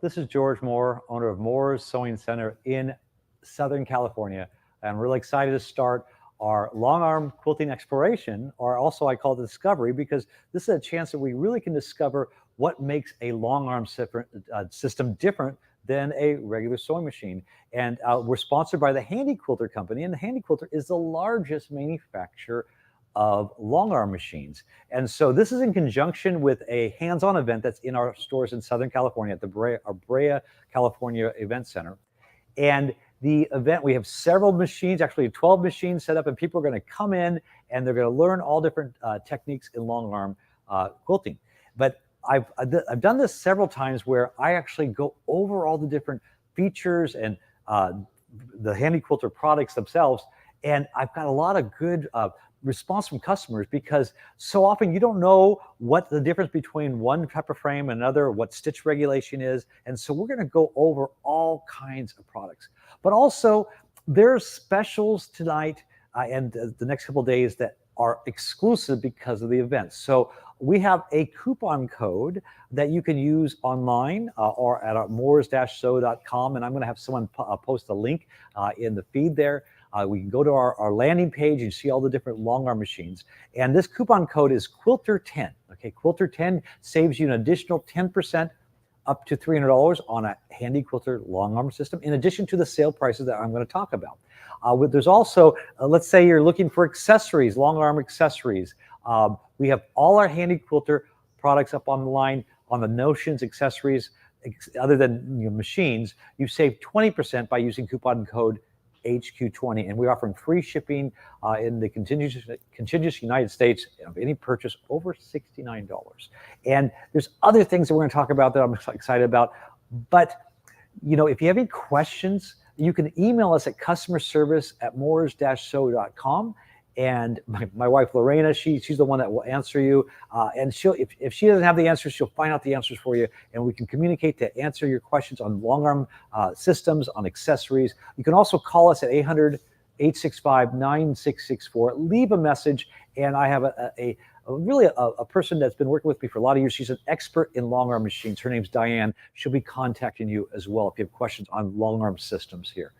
this is George Moore, owner of Moore's Sewing Center in Southern California. I'm really excited to start our long arm quilting exploration, or also I call it discovery, because this is a chance that we really can discover what makes a long arm system different than a regular sewing machine. And we're sponsored by the Handy Quilter Company, and the Handy Quilter is the largest manufacturer of long arm machines. And so this is in conjunction with a hands-on event that's in our stores in Southern California at the Brea, California Event Center. And the event, we have several machines, actually 12 machines set up, and people are going to come in and they're going to learn all different techniques in long arm quilting. But I've done this several times where I actually go over all the different features and the Handy Quilter products themselves. And I've got a lot of good response from customers, because so often you don't know what the difference between one type of frame and another, what stitch regulation is. And so we're going to go over all kinds of products. But also there's specials tonight and the next couple of days that are exclusive because of the event. So we have a coupon code that you can use online or at moors-sew.com. And I'm going to have someone post a link in the feed there. We can go to our landing page and see all the different long arm machines. And this coupon code is Quilter10. Okay, Quilter10 saves you an additional 10% up to $300 on a Handy Quilter long arm system, in addition to the sale prices that I'm going to talk about. There's also, let's say you're looking for accessories, long arm accessories. We have all our Handy Quilter products up on the line on the notions, accessories, other than machines. You save 20% by using coupon code HQ20, and we're offering free shipping in the contiguous United States of any purchase over $69. And there's other things that we're going to talk about that I'm excited about. But if you have any questions, you can email us at customerservice@moors-sew.com. And my wife Lorena, she's the one that will answer you. And if she doesn't have the answers, she'll find out the answers for you, and we can communicate to answer your questions on long arm systems, on accessories. You can also call us at 800-865-9664. Leave a message, and I have a person that's been working with me for a lot of years. She's an expert in long arm machines. Her name's Diane. She'll be contacting you as well if you have questions on long arm systems here.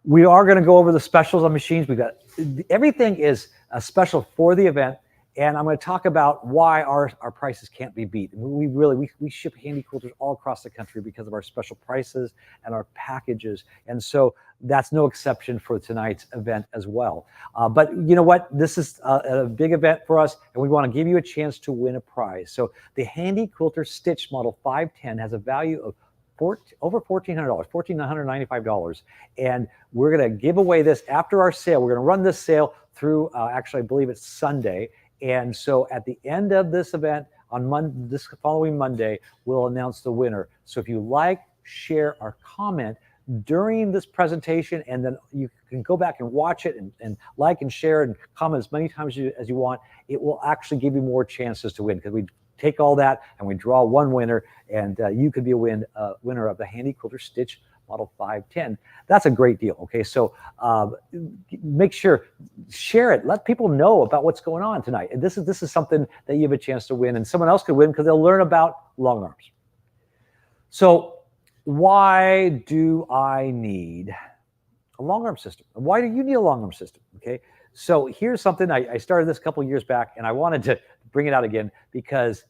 We are going to go over the specials on machines. We've got everything is a special for the event, and I'm going to talk about why our prices can't be beat. We ship Handy Quilters all across the country because of our special prices and our packages, and so that's no exception for tonight's event as well. But you know what? This is a big event for us, and we want to give you a chance to win a prize. So the Handy Quilter Stitch Model 510 has a value of over $1,400, $1,495, and we're going to give away this after our sale. We're going to run this sale through, actually, I believe it's Sunday, and so at the end of this event on this following Monday, we'll announce the winner. So if you like, share, or comment during this presentation, and then you can go back and watch it and like and share and comment as many times as you want, it will actually give you more chances to win, because we take all that and we draw one winner, and you could be a winner of the Handy Quilter Stitch Model 510. That's a great deal. Okay, so make sure, share it, let people know about what's going on tonight. And this is something that you have a chance to win, and someone else could win because they'll learn about long arms. So why do I need a long arm system? Why do you need a long arm system? Okay, so here's something I started this a couple of years back, and I wanted to bring it out again because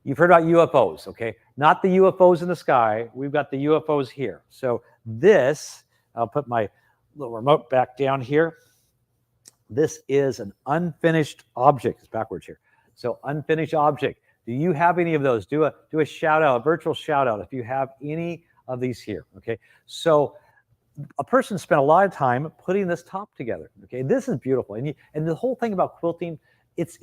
you've heard about UFOs, okay? Not the UFOs in the sky. We've got the UFOs here. So this, I'll put my little remote back down here. This is an unfinished object. It's backwards here. So unfinished object. Do you have any of those? Do a shout out, a virtual shout out if you have any of these here, okay? So a person spent a lot of time putting this top together, okay? This is beautiful. And the whole thing about quilting, it's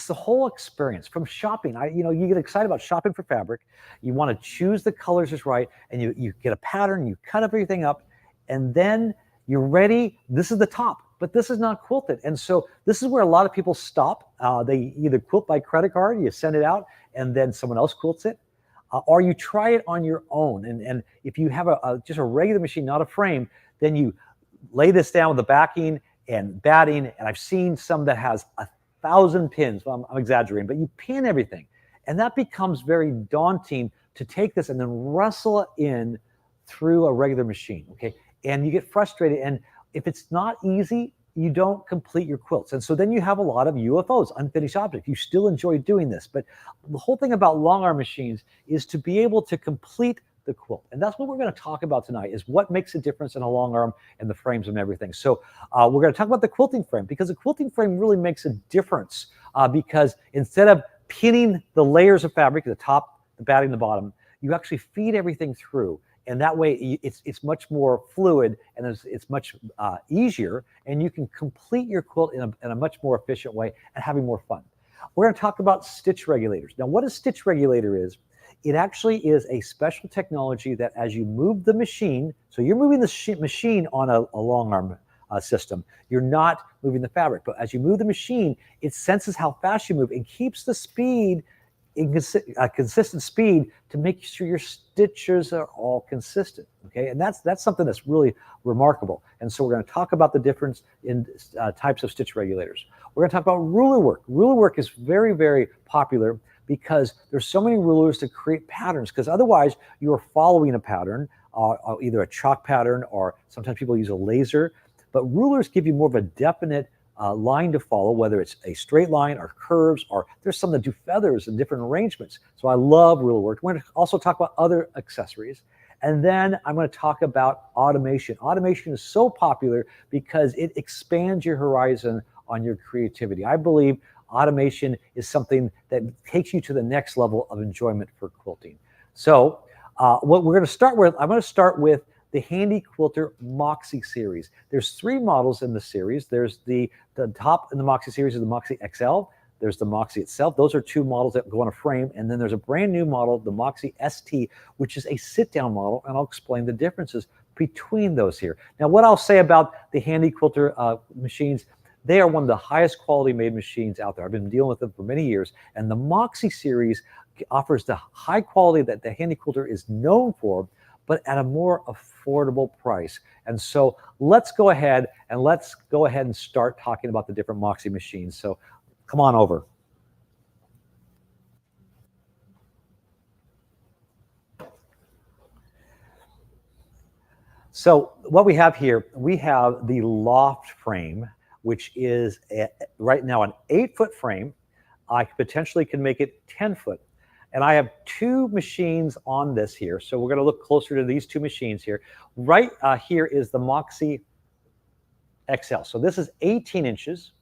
the whole experience from shopping. You get excited about shopping for fabric. You want to choose the colors just right, and you get a pattern, you cut everything up, and then you're ready. This is the top, but this is not quilted. And so this is where a lot of people stop. They either quilt by credit card, you send it out, and then someone else quilts it, or you try it on your own. And if you have just a regular machine, not a frame, then you lay this down with the backing and batting. And I've seen some that has 1,000 pins. Well, I'm exaggerating, but you pin everything. And that becomes very daunting to take this and then wrestle it in through a regular machine, okay? And you get frustrated, and if it's not easy, you don't complete your quilts. And so then you have a lot of UFOs, unfinished objects. You still enjoy doing this, but the whole thing about long arm machines is to be able to complete the quilt. And that's what we're going to talk about tonight, is what makes a difference in a long arm and the frames and everything. So we're going to talk about the quilting frame, because the quilting frame really makes a difference, because instead of pinning the layers of fabric, the top, the batting, the bottom, you actually feed everything through. And that way it's much more fluid, and it's much easier, and you can complete your quilt in a much more efficient way and having more fun. We're going to talk about stitch regulators. Now, what a stitch regulator is, it actually is a special technology that as you move the machine, so you're moving the machine on a long arm system, you're not moving the fabric, but as you move the machine, it senses how fast you move and keeps the speed in a consistent speed to make sure your stitches are all consistent, okay? And that's something that's really remarkable. And so we're going to talk about the difference in types of stitch regulators. We're going to talk about ruler work. Ruler work is very, very popular because there's so many rulers to create patterns, because otherwise you're following a pattern, either a chalk pattern, or sometimes people use a laser. But rulers give you more of a definite line to follow, whether it's a straight line or curves, or there's some that do feathers and different arrangements. So I love ruler work. We're going to also talk about other accessories. And then I'm going to talk about automation. Automation is so popular because it expands your horizon on your creativity. I believe automation is something that takes you to the next level of enjoyment for quilting. So what we're going to start with, I'm going to start with the Handy Quilter Moxie series. There's 3 models in the series. There's the top in the Moxie series is the Moxie XL. There's the Moxie itself. Those are 2 models that go on a frame. And then there's a brand new model, the Moxie ST, which is a sit-down model. And I'll explain the differences between those here. Now, what I'll say about the Handy Quilter machines, they are one of the highest quality made machines out there. I've been dealing with them for many years. And the Moxie series offers the high quality that the Handy Quilter is known for, but at a more affordable price. And so let's go ahead and start talking about the different Moxie machines. So come on over. So what we have here, we have the loft frame, which is right now an 8-foot frame. I potentially can make it 10 foot. And I have 2 machines on this here. So we're going to look closer to these 2 machines here. Right here is the Moxie XL. So this is 18 inches.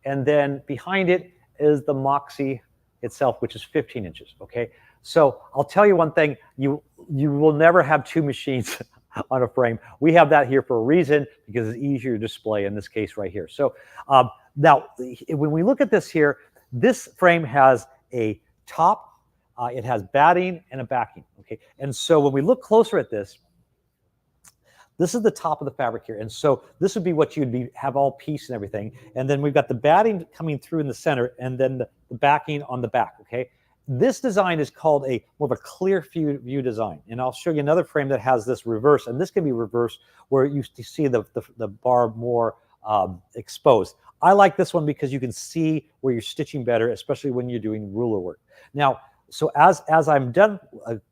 And then behind it is the Moxie itself, which is 15 inches, okay? So I'll tell you one thing, you will never have 2 machines on a frame. We have that here for a reason, because it's easier to display in this case right here. So now, when we look at this here, this frame has a top, it has batting and a backing, okay? And so when we look closer at this, this is the top of the fabric here. And so this would be what you'd have all piece and everything. And then we've got the batting coming through in the center, and then the backing on the back, okay? This design is called more of a clear view design. And I'll show you another frame that has this reverse, and this can be reversed where you see the bar more exposed. I like this one because you can see where you're stitching better, especially when you're doing ruler work. Now, so as I'm done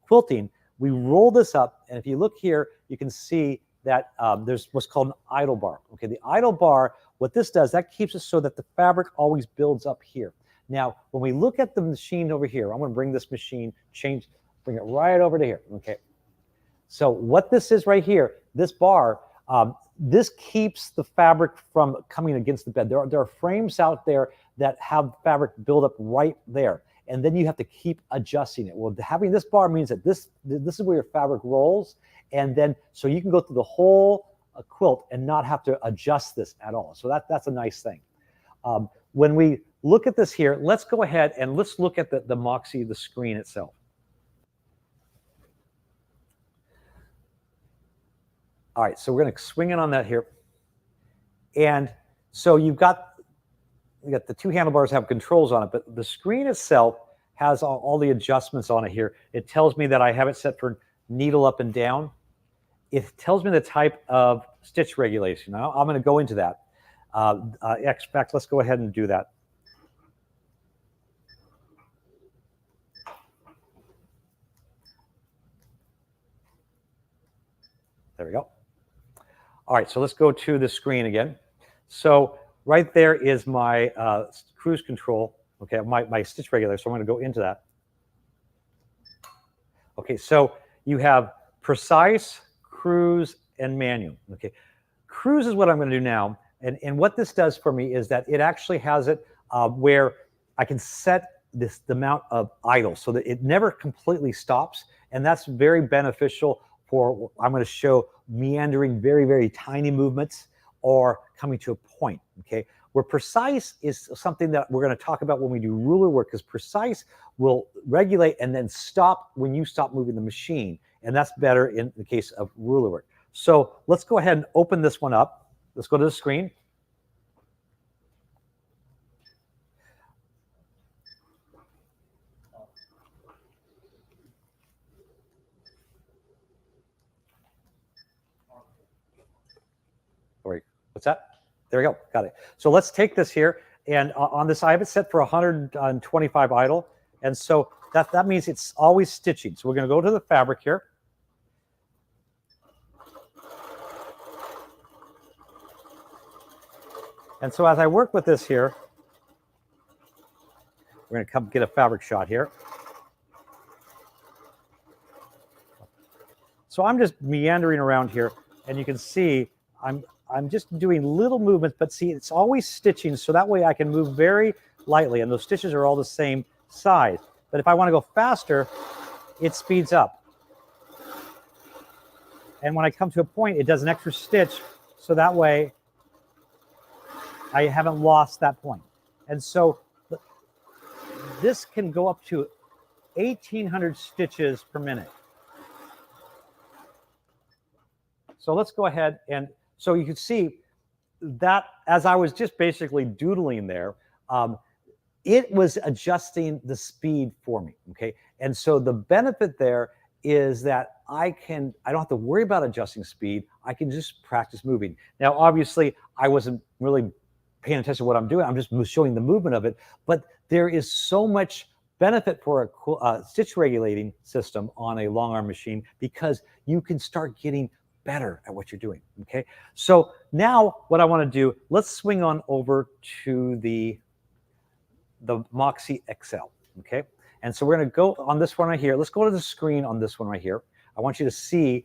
quilting, we roll this up, and if you look here, you can see that there's what's called an idle bar. Okay, the idle bar, what this does, that keeps it so that the fabric always builds up here. Now, when we look at the machine over here, I'm going to bring this machine, bring it right over to here. Okay, so what this is right here, this bar, this keeps the fabric from coming against the bed. There are frames out there that have fabric build up right there, and then you have to keep adjusting it. Well, having this bar means that this is where your fabric rolls, and then so you can go through the whole quilt and not have to adjust this at all. So that's a nice thing. When we look at this here, let's go ahead and let's look at the Moxie, the screen itself. All right, so we're going to swing it on that here. And so you got the 2 handlebars have controls on it, but the screen itself has all the adjustments on it here. It tells me that I have it set for needle up and down. It tells me the type of stitch regulation. Now, I'm going to go into that. In fact, let's go ahead and do that. There we go. All right, so let's go to the screen again. So right there is my cruise control, okay, my stitch regulator. So I'm going to go into that. Okay, so you have precise, cruise, and manual. Okay, cruise is what I'm going to do now. And what this does for me is that it actually has it where I can set the amount of idle so that it never completely stops. And that's very beneficial for, I'm going to show meandering, very, very tiny movements or coming to a point, okay? Where precise is something that we're going to talk about when we do ruler work, because precise will regulate and then stop when you stop moving the machine. And that's better in the case of ruler work. So let's go ahead and open this one up. Let's go to the screen. What's that? There we go. Got it. So let's take this here. And on this, I have it set for 125 idle. And so that means it's always stitching. So we're going to go to the fabric here. And so as I work with this here, we're going to come get a fabric shot here. So I'm just meandering around here, and you can see I'm just doing little movements, but see, it's always stitching, so that way I can move very lightly, and those stitches are all the same size. But if I want to go faster, it speeds up. And when I come to a point, it does an extra stitch, so that way I haven't lost that point. And so this can go up to 1,800 stitches per minute. So let's go ahead, and so you can see that as I was just basically doodling there, it was adjusting the speed for me, okay? And so the benefit there is that I don't have to worry about adjusting speed. I can just practice moving. Now, obviously, I wasn't really paying attention to what I'm doing. I'm just showing the movement of it. But there is so much benefit for a stitch regulating system on a long arm machine, because you can start getting better at what you're doing, okay? So now what I want to do, let's swing on over to the Moxie XL, okay? And so we're going to go on this one right here. Let's go to the screen on this one right here. I want you to see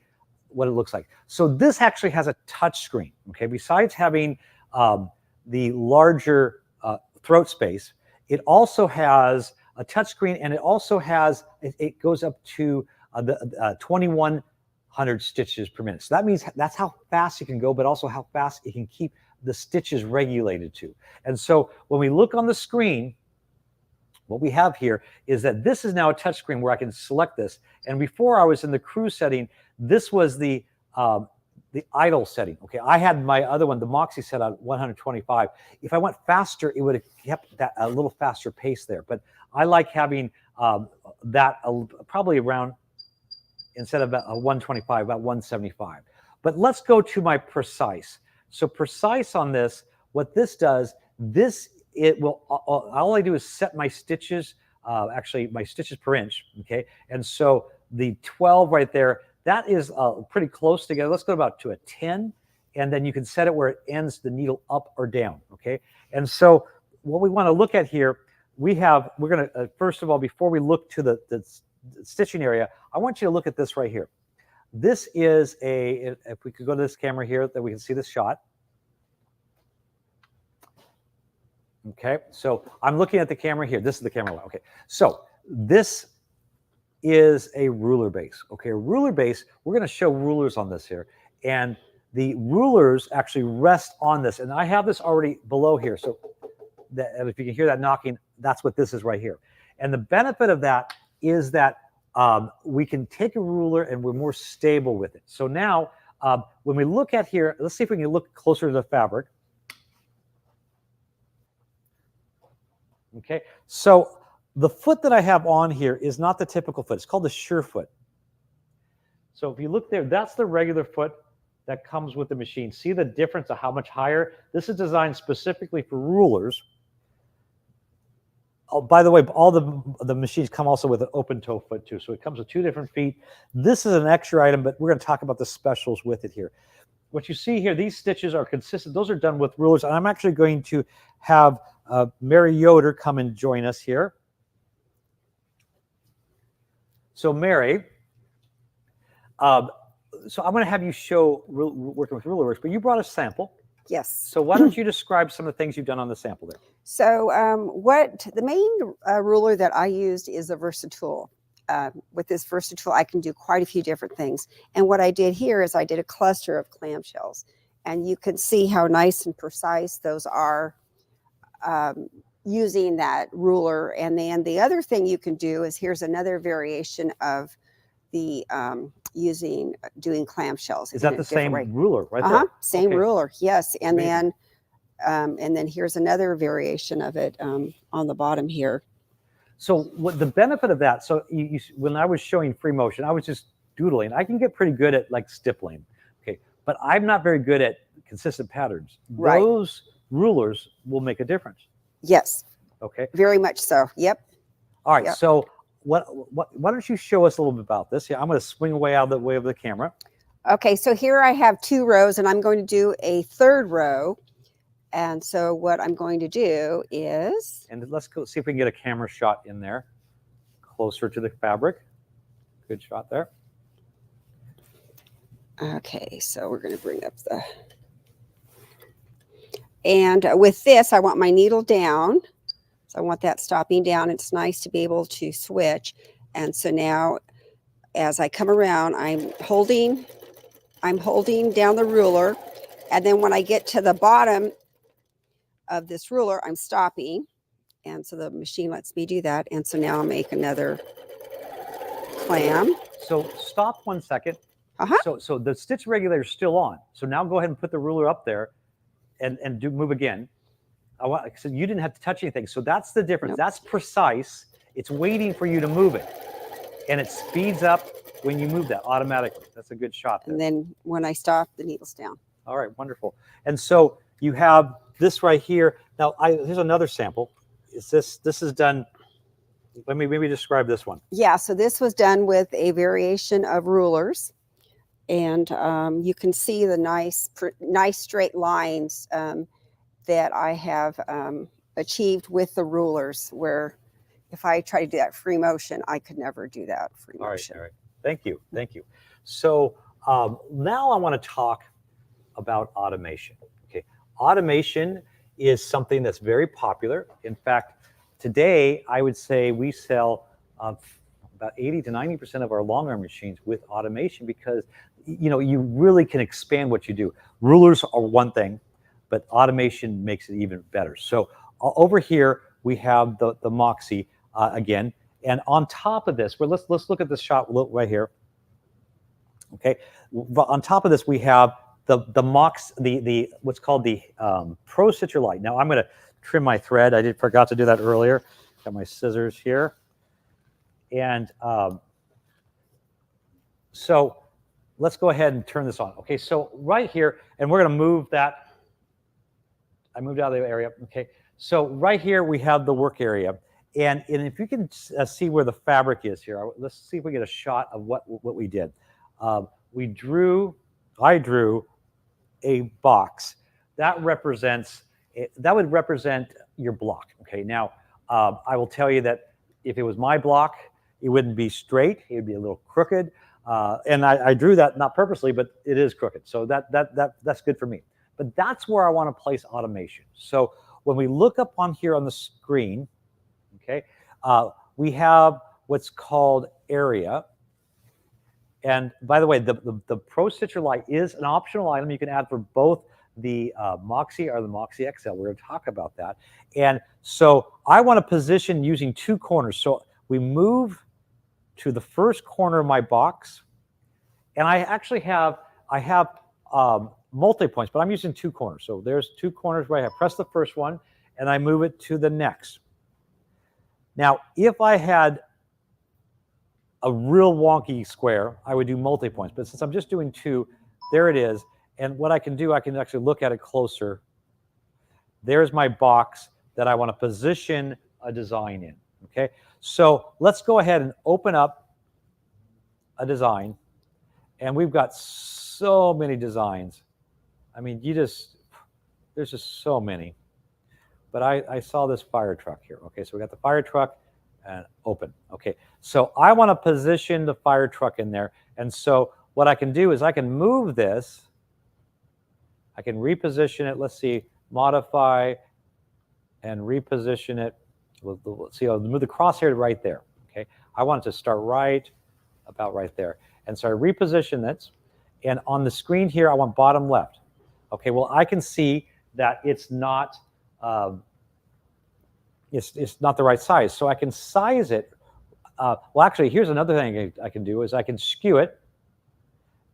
what it looks like. So this actually has a touch screen, okay? Besides having the larger throat space, it also has a touch screen, and it also has, it goes up to the 2,100 stitches per minute. So that means that's how fast it can go, but also how fast it can keep the stitches regulated to. And so when we look on the screen, what we have here is that this is now a touch screen where I can select this. And before I was in the cruise setting, this was the idle setting. Okay, I had my other one, the Moxie, set on 125. If I went faster, it would have kept that a little faster pace there. But I like having that probably around, instead of a 125, about 175. But let's go to my precise. So precise on this, what this does, it will, all I do is set my stitches, actually my stitches per inch, okay? And so the 12 right there, that is pretty close together. Let's go about to a 10, and then you can set it where it ends the needle up or down, okay? And so what we want to look at here, we're going to, first of all, before we look to the stitching area, I want you to look at this right here. This is if we could go to this camera here, that we can see this shot. Okay, so I'm looking at the camera here. This is the camera. Okay, so this is a ruler base. Okay, a ruler base, we're going to show rulers on this here. And the rulers actually rest on this. And I have this already below here. So if you can hear that knocking, that's what this is right here. And the benefit of that is that we can take a ruler and we're more stable with it. So now when we look at here, let's see if we can look closer to the fabric. Okay, so the foot that I have on here is not the typical foot. It's called the sure foot. So if you look there, that's the regular foot that comes with the machine. See the difference of how much higher? This is designed specifically for rulers. Oh, by the way, all the machines come also with an open toe foot too. So it comes with 2 different feet. This is an extra item, but we're going to talk about the specials with it here. What you see here, these stitches are consistent. Those are done with rulers. And I'm actually going to have Mary Yoder come and join us here. So Mary, so I'm going to have you show working with ruler works, but you brought a sample. Yes. So why don't you describe some of the things you've done on the sample there? So what the main ruler that I used is a Versatool. With this Versatool, I can do quite a few different things. And what I did here is I did a cluster of clamshells. And you can see how nice and precise those are using that ruler. And then the other thing you can do is here's another variation of the doing clamshells. Is that the same ruler right there? Same okay. ruler, yes. And then here's another variation of it on the bottom here. So what the benefit of that, so when I was showing free motion, I was just doodling. I can get pretty good at like stippling, okay, but I'm not very good at consistent patterns. Right. Those rulers will make a difference. Yes. Okay. Very much so. Yep. All right. Yep. So why don't you show us a little bit about this? Yeah, I'm going to swing away out of the way of the camera. Okay. So here I have 2 rows, and I'm going to do a 3rd row. And so what I'm going to do is... And let's go see if we can get a camera shot in there, closer to the fabric. Good shot there. Okay, so we're going to bring up the... And with this, I want my needle down. So I want that stopping down. It's nice to be able to switch. And so now, as I come around, I'm holding down the ruler. And then when I get to the bottom of this ruler, I'm stopping, and so the machine lets me do that. And so now I'll make another clam. So stop 1 second. Uh-huh. So the stitch regulator is still on. So now go ahead and put the ruler up there, and move again. So you didn't have to touch anything. So that's the difference. Nope. That's precise. It's waiting for you to move it, and it speeds up when you move that automatically. That's a good shot there. And then when I stop, the needle's down. All right, wonderful. And so you have this right here. Now, here's another sample. This is done. Let me maybe describe this one. Yeah, so this was done with a variation of rulers, and you can see the nice straight lines that I have achieved with the rulers. Where if I try to do that free motion, I could never do that free motion. All right. Thank you. So now I want to talk about automation. Okay, automation is something that's very popular. In fact, today I would say we sell about 80 to 90% of our long arm machines with automation, because you really can expand what you do. Rulers are one thing, but automation makes it even better. So over here we have the Moxie again, and on top of this, let's look at this shot right here. Okay, on top of this we have the what's called the Pro Stitcher Light. Now I'm going to trim my thread. I forgot to do that earlier. Got my scissors here, and so let's go ahead and turn this on. Okay, so right here, and we're going to move that. I moved out of the area. Okay, so right here we have the work area, and if you can see where the fabric is here, let's see if we get a shot of what we did. I drew a box that would represent your block. Okay, now I will tell you that if it was my block, it wouldn't be straight; it would be a little crooked. And I drew that not purposely, but it is crooked. So that's good for me. But that's where I want to place automation. So when we look up on here on the screen, okay, we have what's called area. And by the way, the Pro Stitcher Light is an optional item you can add for both the Moxie or the Moxie XL. We're going to talk about that. And so I want to position using 2 corners. So we move to the first corner of my box, and I actually have multi-points, but I'm using 2 corners. So there's 2 corners where I press the first one, and I move it to the next. Now, if I had a real wonky square, I would do multi-points. But since I'm just doing 2, there it is. And what I can do, I can actually look at it closer. There's my box that I want to position a design in. Okay, so let's go ahead and open up a design, and we've got so many designs. I mean, there's just so many. But I saw this fire truck here. Okay, so we got the fire truck and open. Okay, so I want to position the fire truck in there. And so what I can do is I can move this. I can reposition it. Let's see, modify and reposition it. Let's see, I'll move the crosshair right there. Okay, I want it to start about right there. And so I reposition this. And on the screen here, I want bottom left. Okay, well, I can see that it's not the right size. So I can size it. Well, actually, here's another thing I can do is I can skew it.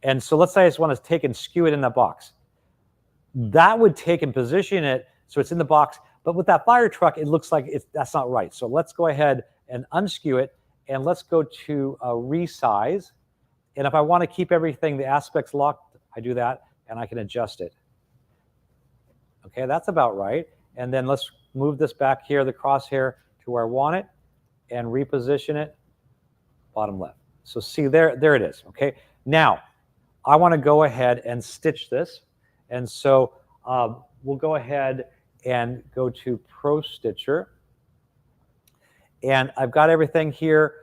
And so let's say I just want to take and skew it in the box. That would take and position it so it's in the box. But with that fire truck, it looks like that's not right. So let's go ahead and unskew it. And let's go to resize. And if I want to keep everything, the aspects locked, I do that. And I can adjust it. Okay, that's about right. And then let's move this back here, the crosshair, to where I want it, and reposition it, bottom left. So see, there it is, okay? Now, I want to go ahead and stitch this. And so we'll go ahead and go to Pro Stitcher. And I've got everything here,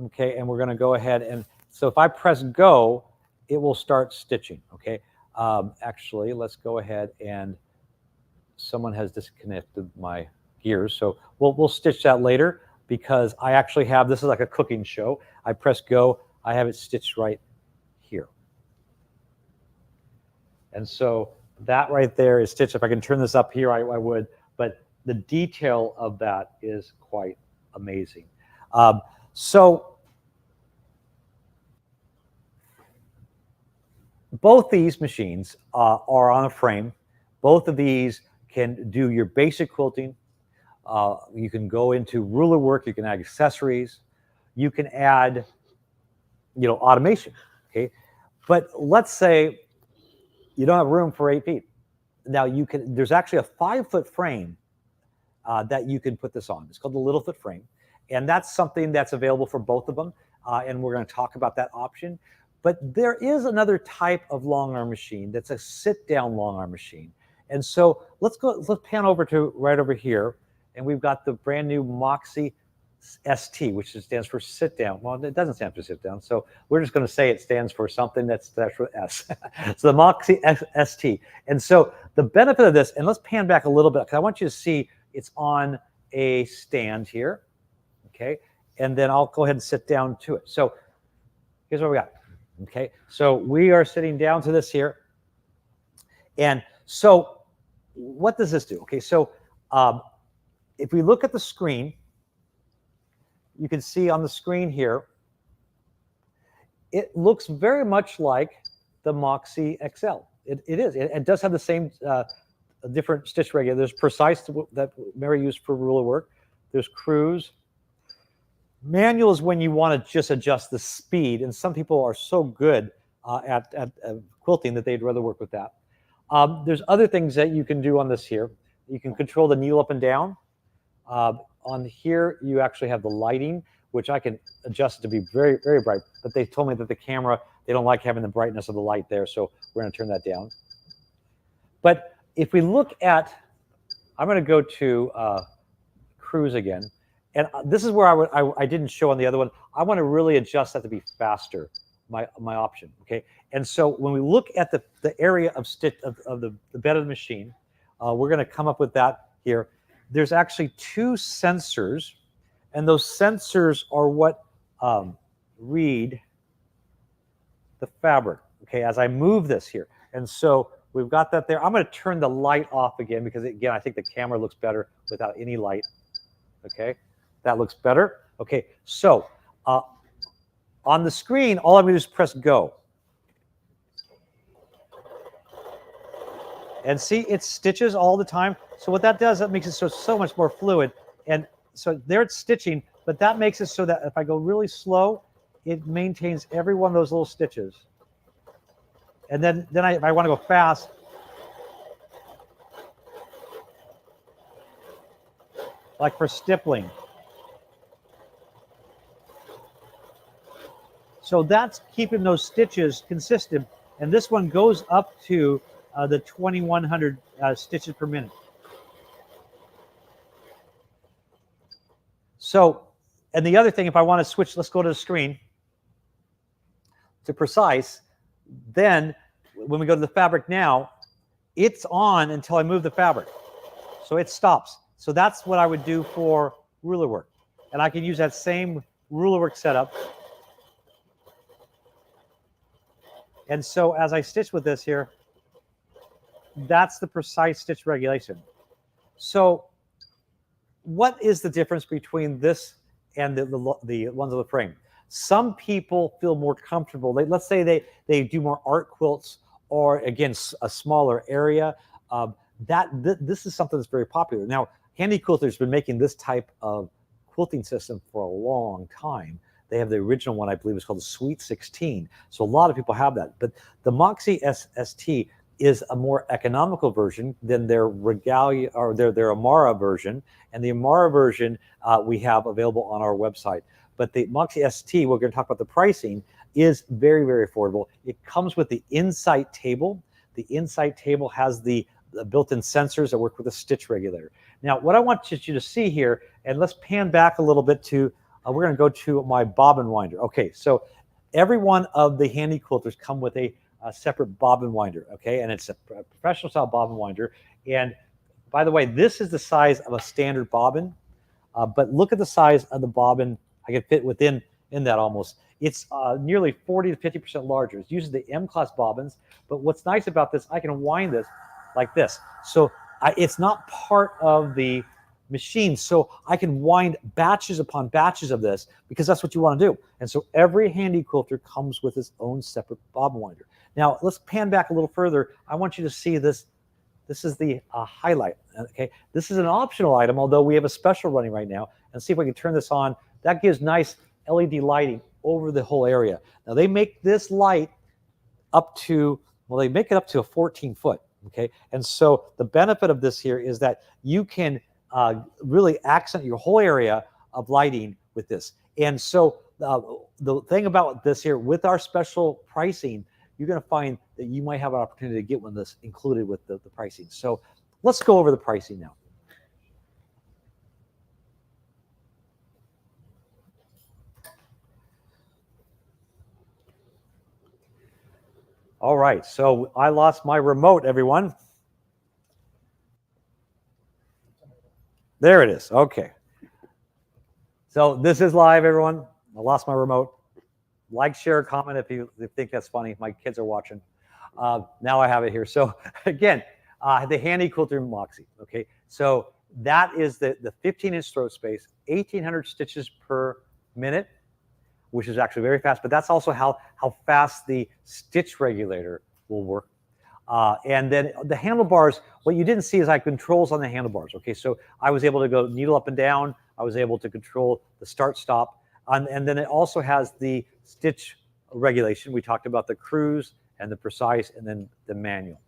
okay? And we're going to go ahead and, so if I press go, it will start stitching, okay? Actually, let's go ahead and someone has disconnected my gears. So we'll stitch that later because I actually have, this is like a cooking show. I press go, I have it stitched right here. And so that right there is stitched. If I can turn this up here, I would, but the detail of that is quite amazing. So both these machines are on a frame. Both of these can do your basic quilting. You can go into ruler work. You can add accessories. You can add, automation. Okay, but let's say you don't have room for 8 feet. Now you can. There's actually a 5-foot frame that you can put this on. It's called the little foot frame, and that's something that's available for both of them. And we're going to talk about that option. But there is another type of long arm machine that's a sit-down long arm machine. And so let's pan over to right over here, and we've got the brand new Moxie ST, which stands for sit down. Well, it doesn't stand for sit down, so we're just going to say it stands for something that starts with S. So the Moxie ST. And so the benefit of this, and let's pan back a little bit because I want you to see it's on a stand here, okay? And then I'll go ahead and sit down to it. So here's what we got, okay? So we are sitting down to this here, and so what does this do? Okay, so if we look at the screen, you can see on the screen here, it looks very much like the Moxie XL. It is. It does have the same different stitch regulator. There's precise that Mary used for ruler work. There's cruise. Manual is when you want to just adjust the speed, and some people are so good at quilting that they'd rather work with that. There's other things that you can do on this here. You can control the needle up and down. On here, you actually have the lighting, which I can adjust to be very, very bright. But they told me that the camera, they don't like having the brightness of the light there, so we're going to turn that down. But if we look at, I'm going to go to cruise again. And this is where I didn't show on the other one. I want to really adjust that to be faster, my option, okay? And so when we look at the area of stitch of the bed of the machine, we're going to come up with that here. There's actually 2 sensors, and those sensors are what read the fabric, okay, as I move this here. And so we've got that there. I'm going to turn the light off again because, again, I think the camera looks better without any light, okay? That looks better. Okay, so on the screen, all I'm going to do is press go. And see, it stitches all the time. So what that does, that makes it so much more fluid. And so there it's stitching, but that makes it so that if I go really slow, it maintains every one of those little stitches. And then if I want to go fast, like for stippling. So that's keeping those stitches consistent. And this one goes up to the 2100 stitches per minute. So, and the other thing, if I want to switch, let's go to the screen to precise. Then when we go to the fabric now, it's on until I move the fabric. So it stops. So that's what I would do for ruler work. And I can use that same ruler work setup. And so as I stitch with this here, that's the precise stitch regulation. So what is the difference between this and the ones on the frame? Some people feel more comfortable. Let's say they do more art quilts, or again, a smaller area. This is something that's very popular. Now, Handy Quilter's been making this type of quilting system for a long time. They have the original one, I believe, is called the Sweet 16. So a lot of people have that. But the Moxie ST is a more economical version than their Regalia or their Amara version. And the Amara version we have available on our website. But the Moxie ST, we're going to talk about the pricing, is very, very affordable. It comes with the Insight table. The Insight table has the built-in sensors that work with a stitch regulator. Now, what I want you to see here, and let's pan back a little bit to, we're going to go to my bobbin winder. Okay, so every one of the Handy Quilters come with a separate bobbin winder, okay? And it's a professional style bobbin winder. And by the way, this is the size of a standard bobbin, but look at the size of the bobbin. I can fit within that almost. It's nearly 40 to 50% larger. It uses the M-class bobbins, but what's nice about this, I can wind this like this. So it's not part of the machine, so I can wind batches upon batches of this because that's what you want to do. And so every Handy Quilter comes with its own separate bobbin winder. Now let's pan back a little further. I want you to see this. This is the highlight. Okay, this is an optional item, although we have a special running right now. And see if we can turn this on. That gives nice LED lighting over the whole area. Now they make this light up to, well, they make it up to a 14 foot. Okay, and so the benefit of this here is that you can really accent your whole area of lighting with this. And so the thing about this here, with our special pricing, you're going to find that you might have an opportunity to get one of this included with the pricing. So let's go over the pricing now. All right, so I lost my remote, everyone. There it is. Okay. So this is live, everyone. I lost my remote. Like, share, comment if you think that's funny. My kids are watching. Now I have it here. So again, the Handy Quilter Moxie. Okay, so that is the 15-inch throat space, 1,800 stitches per minute, which is actually very fast. But that's also how fast the stitch regulator will work. And then the handlebars, what you didn't see is I have controls on the handlebars. Okay, so I was able to go needle up and down. I was able to control the start stop. And then it also has the stitch regulation. We talked about the cruise and the precise and then the manual.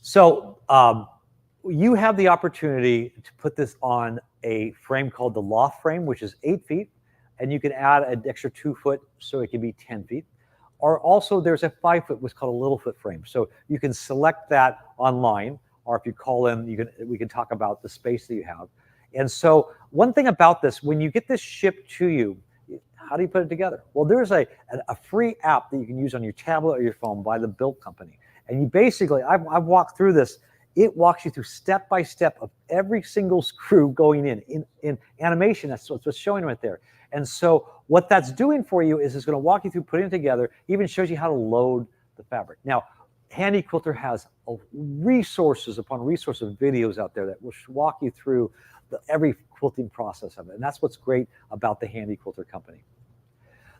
So you have the opportunity to put this on a frame called the loft frame, which is 8 feet. And you can add an extra 2 foot so it can be 10 feet. Or also there's a 5 foot, what's called a little foot frame. So you can select that online, or if you call in, we can talk about the space that you have. And so one thing about this, when you get this shipped to you, how do you put it together? Well, there's a free app that you can use on your tablet or your phone by the build company. And you basically, I've walked through this. It walks you through step by step of every single screw going in animation. That's what's showing right there. And so what that's doing for you is it's going to walk you through putting it together, even shows you how to load the fabric. Now, Handy Quilter has resources upon resources of videos out there that will walk you through every quilting process of it. And that's what's great about the Handy Quilter company.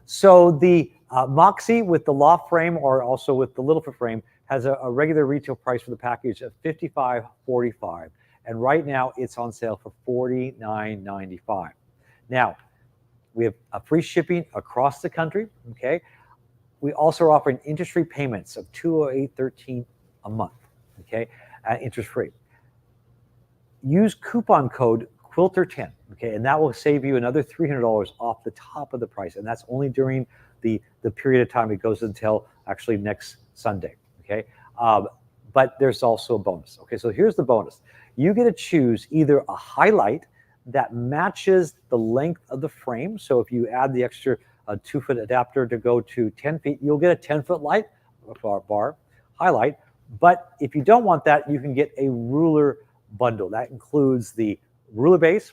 So the Moxie with the loft frame, or also with the little foot frame, has a regular retail price for the package of $55.45. And right now it's on sale for $49.95. Now, we have a free shipping across the country, okay? We also are offering interest-free payments of $208.13 a month, okay? Interest-free. Use coupon code Quilter 10, okay, and that will save you another $300 off the top of the price, and that's only during the period of time it goes until actually next Sunday, okay? But there's also a bonus, okay? So here's the bonus. You get to choose either a highlight that matches the length of the frame. So if you add the extra 2-foot adapter to go to 10 feet, you'll get a 10-foot light bar highlight. But if you don't want that, you can get a ruler bundle. That includes the ruler base,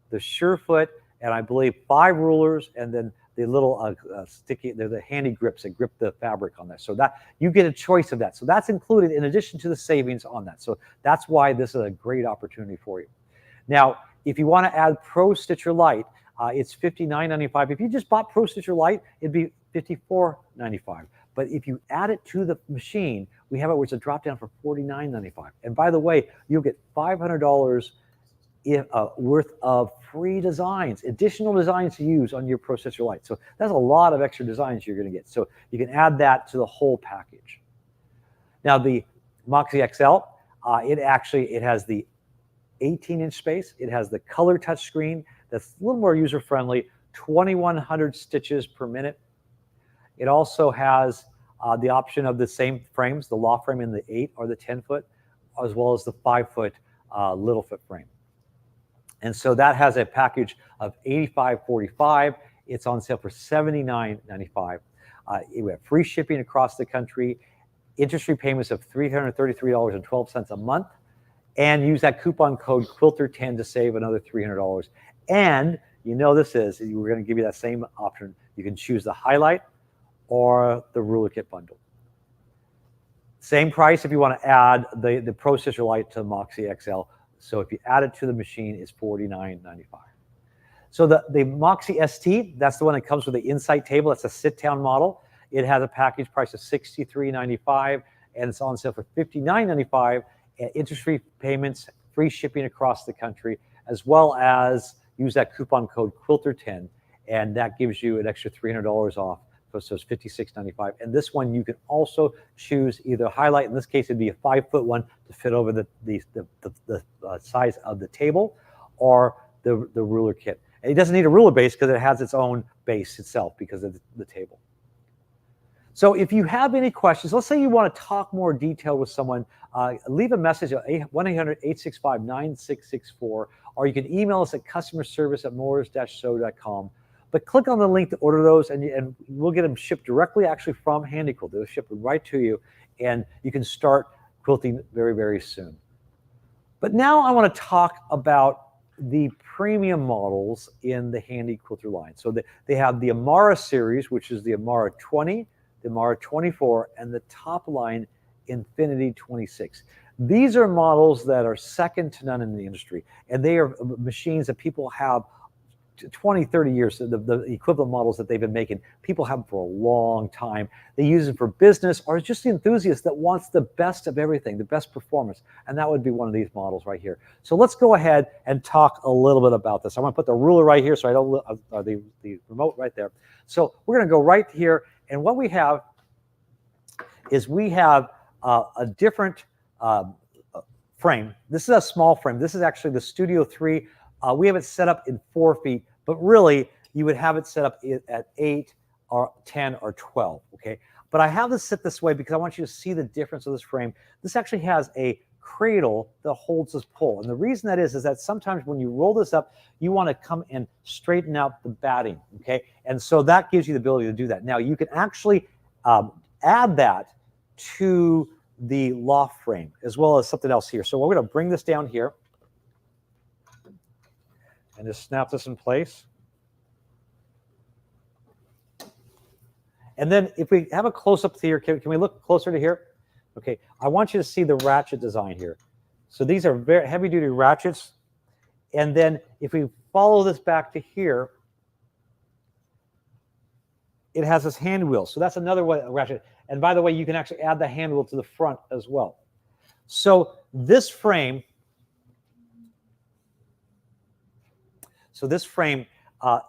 the Surefoot, and I believe 5 rulers, and then the little sticky, they're the handy grips that grip the fabric on that. So that you get a choice of that. So that's included in addition to the savings on that. So that's why this is a great opportunity for you. Now, if you want to add Pro Stitcher Lite, it's $59.95. If you just bought Pro Stitcher Lite, it'd be $54.95. But if you add it to the machine, we have it where it's a drop down for $49.95. And by the way, you'll get $500 worth of free designs, additional designs to use on your Pro Stitcher Lite. So that's a lot of extra designs you're going to get. So you can add that to the whole package. Now the Moxie XL, it has the 18-inch space. It has the color touch screen that's a little more user-friendly, 2,100 stitches per minute. It also has the option of the same frames, the loft frame in the 8 or the 10-foot, as well as the 5-foot little foot frame. And so that has a package of $85.45. It's on sale for $79.95. We have free shipping across the country, interest-free payments of $333.12 a month, and use that coupon code Quilter10 to save another $300. And you know this is, we're going to give you that same option. You can choose the highlight or the ruler kit bundle. Same price if you want to add the Pro Stitcher Lite to Moxie XL. So if you add it to the machine, it's $49.95. So the Moxie ST, that's the one that comes with the Insight table. That's a sit-down model. It has a package price of $63.95, and it's on sale for $59.95. Interest-free payments, free shipping across the country, as well as use that coupon code Quilter10, and that gives you an extra $300 off. So it's $56.95. And this one you can also choose either highlight. In this case, it'd be a 5-foot one to fit over the size of the table, or the ruler kit. And it doesn't need a ruler base because it has its own base itself because of the table. So if you have any questions, let's say you want to talk more detail with someone, leave a message at 1-800-865-9664, or you can email us at customerservice@moors-sew.com. But click on the link to order those, and we'll get them shipped directly actually from Handy Quilt. They'll ship them right to you, and you can start quilting very, very soon. But now I want to talk about the premium models in the Handy Quilter line. So they have the Amara series, which is the Amara 20, the Amara 24, and the top line Infinity 26. These are models that are second to none in the industry, and they are machines that people have 20, 30 years, the equivalent models that they've been making, people have them for a long time. They use them for business, or just the enthusiast that wants the best of everything, the best performance. And that would be one of these models right here. So let's go ahead and talk a little bit about this. I'm going to put the ruler right here so I don't, the remote right there. So we're going to go right here. And what we have is we have a different frame. This is a small frame. This is actually the Studio 3. We have it set up in 4 feet, but really you would have it set up at 8 or 10 or 12, okay? But I have this set this way because I want you to see the difference of this frame. This actually has a cradle that holds this pole. And the reason that is that sometimes when you roll this up, you want to come and straighten out the batting, okay? And so that gives you the ability to do that. Now you can actually add that to the loft frame as well as something else here. So we're going to bring this down here and just snap this in place. And then if we have a close-up here, can we look closer to here? Okay, I want you to see the ratchet design here. So these are very heavy-duty ratchets. And then if we follow this back to here, it has this hand wheel. So that's another way, ratchet. And by the way, you can actually add the hand wheel to the front as well. So this frame,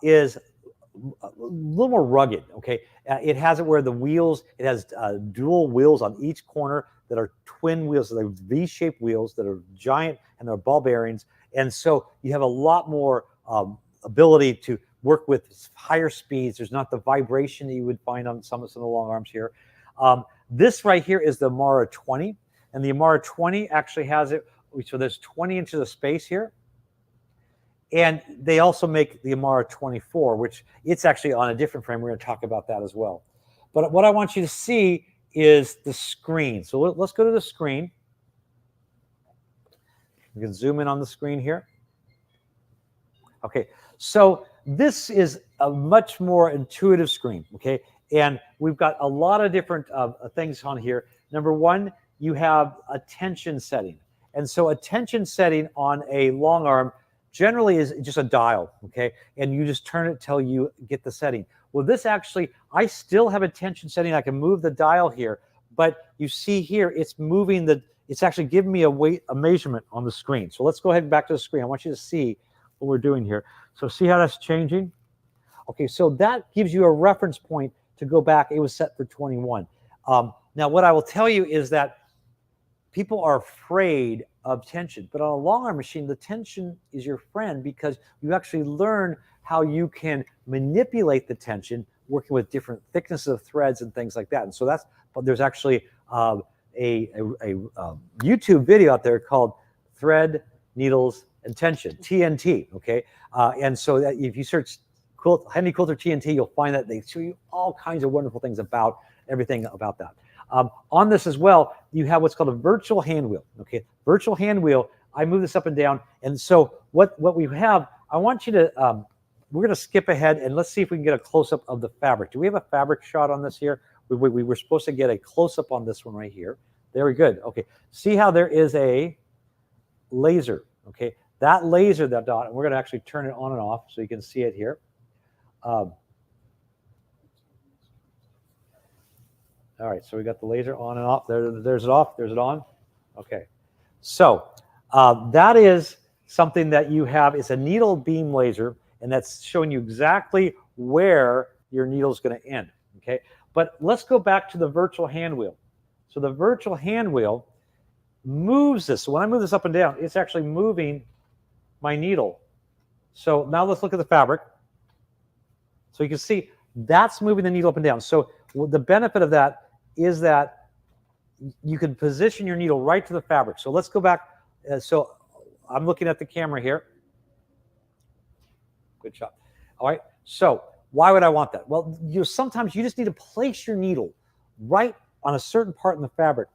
is a little more rugged, okay? It has it where the wheels, it has dual wheels on each corner. that are twin wheels. So they're V-shaped wheels that are giant, and they're ball bearings. And so you have a lot more ability to work with higher speeds. There's not the vibration that you would find on some of the long arms here. This right here is the Amara 20, and the Amara 20 actually has it. So there's 20 inches of space here. And they also make the Amara 24, which it's actually on a different frame. We're going to talk about that as well. But what I want you to see is the screen. So let's go to the screen. You can zoom in on the screen here. Okay, so this is a much more intuitive screen, okay? And we've got a lot of different things on here. Number one, you have a tension setting. And so a tension setting on a long arm generally is just a dial, okay? And you just turn it till you get the setting. Well, this actually, I still have a tension setting. I can move the dial here, but you see here, it's moving it's actually giving me a measurement on the screen. So let's go ahead and back to the screen. I want you to see what we're doing here. So see how that's changing? Okay, so that gives you a reference point to go back. It was set for 21. Now, what I will tell you is that people are afraid of tension, but on a long arm machine, the tension is your friend because you actually learn how you can manipulate the tension working with different thicknesses of threads and things like that. And so there's actually a YouTube video out there called Thread, Needles, and Tension, TNT, okay? And so that if you search Henry Coulter TNT, you'll find that they show you all kinds of wonderful things about everything about that. On this as well, you have what's called a virtual hand wheel, okay? Virtual hand wheel, I move this up and down. And so what we have, I want you to, we're gonna skip ahead and let's see if we can get a close-up of the fabric. Do we have a fabric shot on this here? We were supposed to get a close-up on this one right here. Very good, okay. See how there is a laser, okay? That laser, that dot, and we're gonna actually turn it on and off so you can see it here. All right, so we got the laser on and off. There's it off, there's it on. Okay, so that is something that you have. It's a needle beam laser, and that's showing you exactly where your needle is going to end, okay? But let's go back to the virtual hand wheel. So the virtual hand wheel moves this. So when I move this up and down, it's actually moving my needle. So now let's look at the fabric. So you can see that's moving the needle up and down. So the benefit of that is that you can position your needle right to the fabric. So let's go back. So I'm looking at the camera here. Good job. All right. So why would I want that? Well, sometimes you just need to place your needle right on a certain part in the fabric.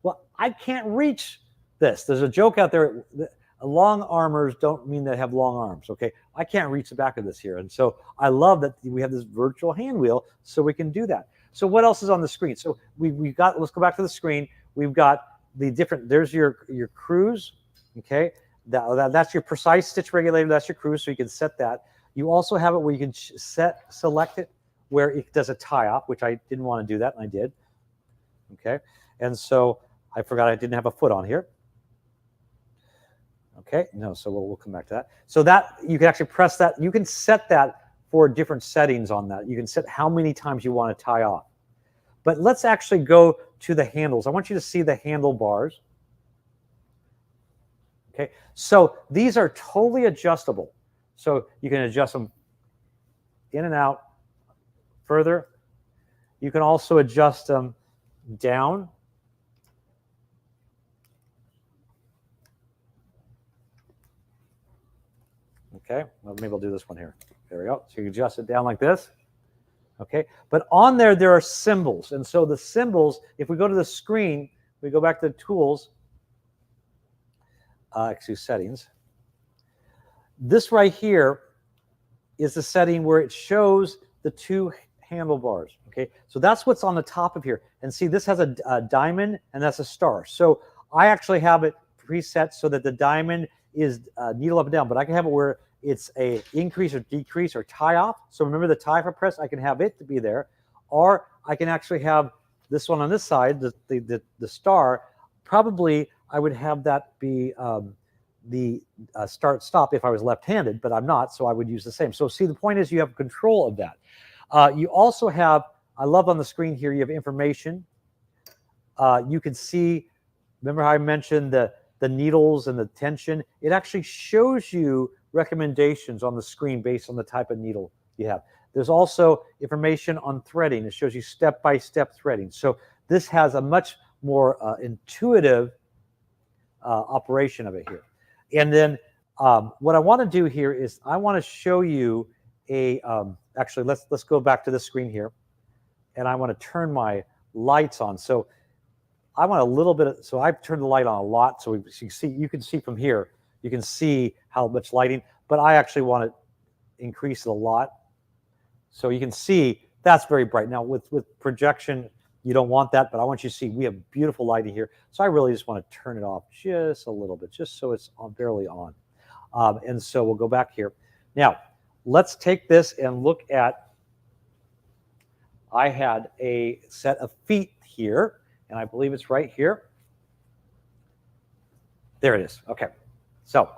Well, I can't reach this. There's a joke out there. Long armors don't mean they have long arms, okay? I can't reach the back of this here. And so I love that we have this virtual hand wheel so we can do that. So what else is on the screen? So we've got, let's go back to the screen. We've got the different, there's your cruise, okay? That's your precise stitch regulator. That's your cruise, so you can set that. You also have it where you can select it where it does a tie off, which I didn't want to do that, and I did, okay? And so I forgot I didn't have a foot on here. Okay, no, so we'll come back to that. So that, you can actually press that. You can set that for different settings on that. You can set how many times you want to tie off. But let's actually go to the handles. I want you to see the handlebars. Okay, so these are totally adjustable. So you can adjust them in and out further. You can also adjust them down. Okay, well, maybe I'll do this one here. There we go. So you adjust it down like this. Okay, but on there are symbols. And so the symbols, if we go to the screen, we go back to the tools, settings. This right here is the setting where it shows the two handlebars. Okay, so that's what's on the top of here. And see, this has a diamond and that's a star. So I actually have it preset so that the diamond is needle up and down, but I can have it where it's a increase or decrease or tie off. So remember the tie for press, I can have it to be there, or I can actually have this one on this side, the star. Probably I would have that be the start stop if I was left-handed, but I'm not, so I would use the same. So see, the point is you have control of that. You also have, I love on the screen here, you have information. you can see, remember how I mentioned the needles and the tension? It actually shows you recommendations on the screen based on the type of needle you have. There's also information on threading. It shows you step-by-step threading. So this has a much more intuitive operation of it here. And then what I want to do here is I want to show you a, actually let's go back to the screen here, and I want to turn my lights on. So I want a little bit of, so I've turned the light on a lot, so you can see from here, you can see how much lighting, but I actually want to increase it a lot. So you can see that's very bright. Now with projection, you don't want that, but I want you to see we have beautiful lighting here. So I really just want to turn it off just a little bit, just so it's barely on. And so we'll go back here. Now, let's take this and look at, I had a set of feet here, and I believe it's right here. There it is. Okay. So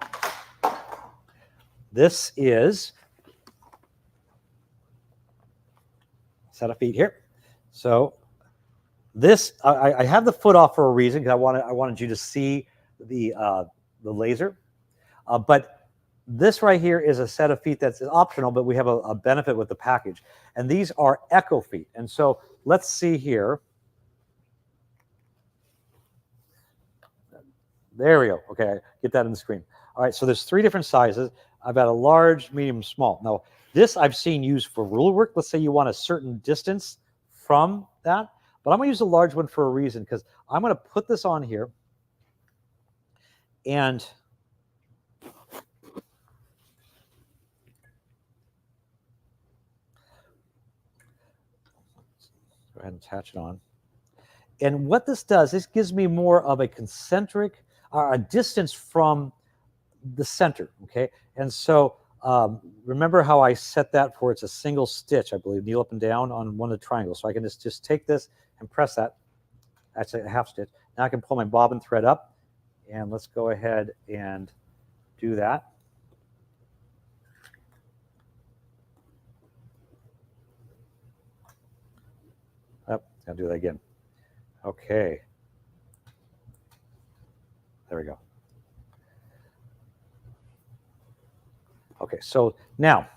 this is a set of feet here. So this, I have the foot off for a reason, because I wanted you to see the laser. But this right here is a set of feet that's optional, but we have a benefit with the package. And these are Echo feet. And so let's see here. There we go. Okay, get that in the screen. All right, so there's 3 different sizes. I've got a large, medium, small. Now, this I've seen used for ruler work. Let's say you want a certain distance from that. But I'm going to use a large one for a reason, because I'm going to put this on here. And go ahead and attach it on. And what this does, this gives me more of a concentric, a distance from the center, okay? And so remember how I set that for, it's a single stitch, I believe, needle up and down on one of the triangles. So I can just take this and press that. That's a half stitch. Now I can pull my bobbin thread up, and let's go ahead and do that. Oh, I'll do that again. Okay. There we go. Okay, so now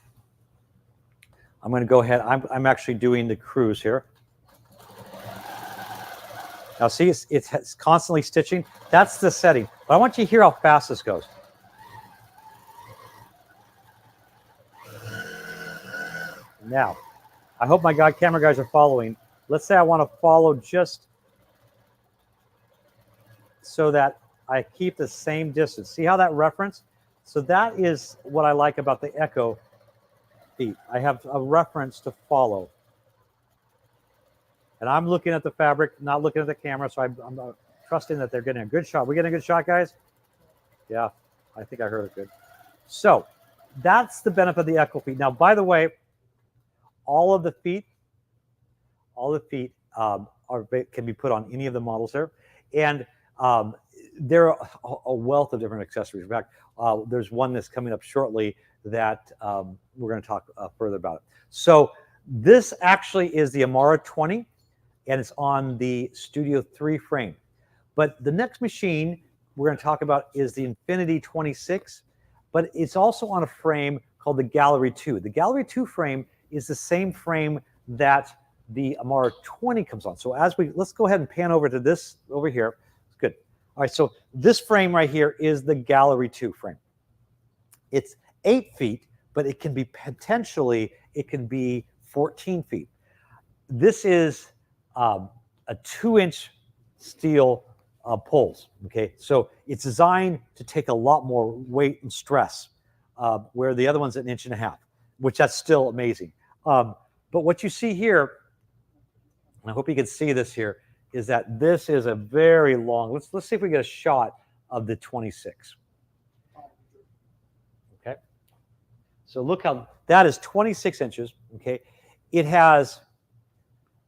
I'm going to go ahead. I'm actually doing the cruise here. Now see, it's constantly stitching. That's the setting. But I want you to hear how fast this goes. Now, I hope my camera guys are following. Let's say I want to follow just so that I keep the same distance. See how that reference? So that is what I like about the Echo feet. I have a reference to follow. And I'm looking at the fabric, not looking at the camera, so I'm trusting that they're getting a good shot. We getting a good shot, guys? Yeah, I think I heard it good. So that's the benefit of the Echo feet. Now, by the way, all the feet can be put on any of the models there. And there are a wealth of different accessories. In fact, there's one that's coming up shortly that we're going to talk further about it. So this actually is the Amara 20, and it's on the Studio 3 frame. But the next machine we're going to talk about is the Infinity 26, but it's also on a frame called the Gallery 2. The Gallery 2 frame is the same frame that the Amara 20 comes on. So let's go ahead and pan over to this over here. Good. All right, so this frame right here is the Gallery 2 frame. It's 8 feet, but it can be potentially, it can be 14 feet. This is a 2-inch steel poles, okay? So it's designed to take a lot more weight and stress, where the other one's an 1.5 inches, which that's still amazing. But what you see here, and I hope you can see this here, is that this is a very long, let's see if we get a shot of the 26. Okay. So look how, that is 26 inches, okay? It has,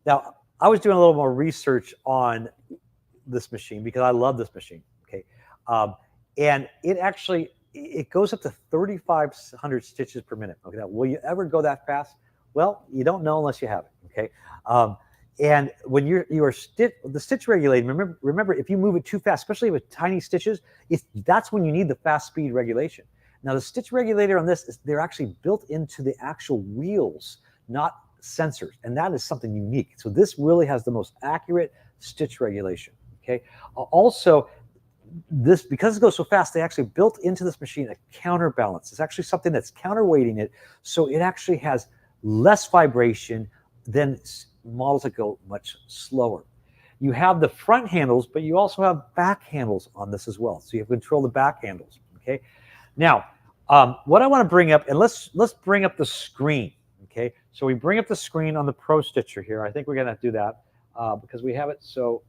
now I was doing a little more research on this machine because I love this machine, okay? And it actually, it goes up to 3,500 stitches per minute. Okay, now will you ever go that fast? Well, you don't know unless you have it, okay? And when you are the stitch regulating, remember if you move it too fast, especially with tiny stitches, that's when you need the fast speed regulation. Now the stitch regulator on this they're actually built into the actual wheels, not sensors, and that is something unique. So this really has the most accurate stitch regulation. Okay. Also, because it goes so fast, they actually built into this machine a counterbalance. It's actually something that's counterweighting it, so it actually has less vibration than models that go much slower. You have the front handles, but you also have back handles on this as well. So you have control the back handles. Okay. Now, what I want to bring up, and let's bring up the screen. Okay. So we bring up the screen on the Pro Stitcher here. I think we're going to do that because we have it. So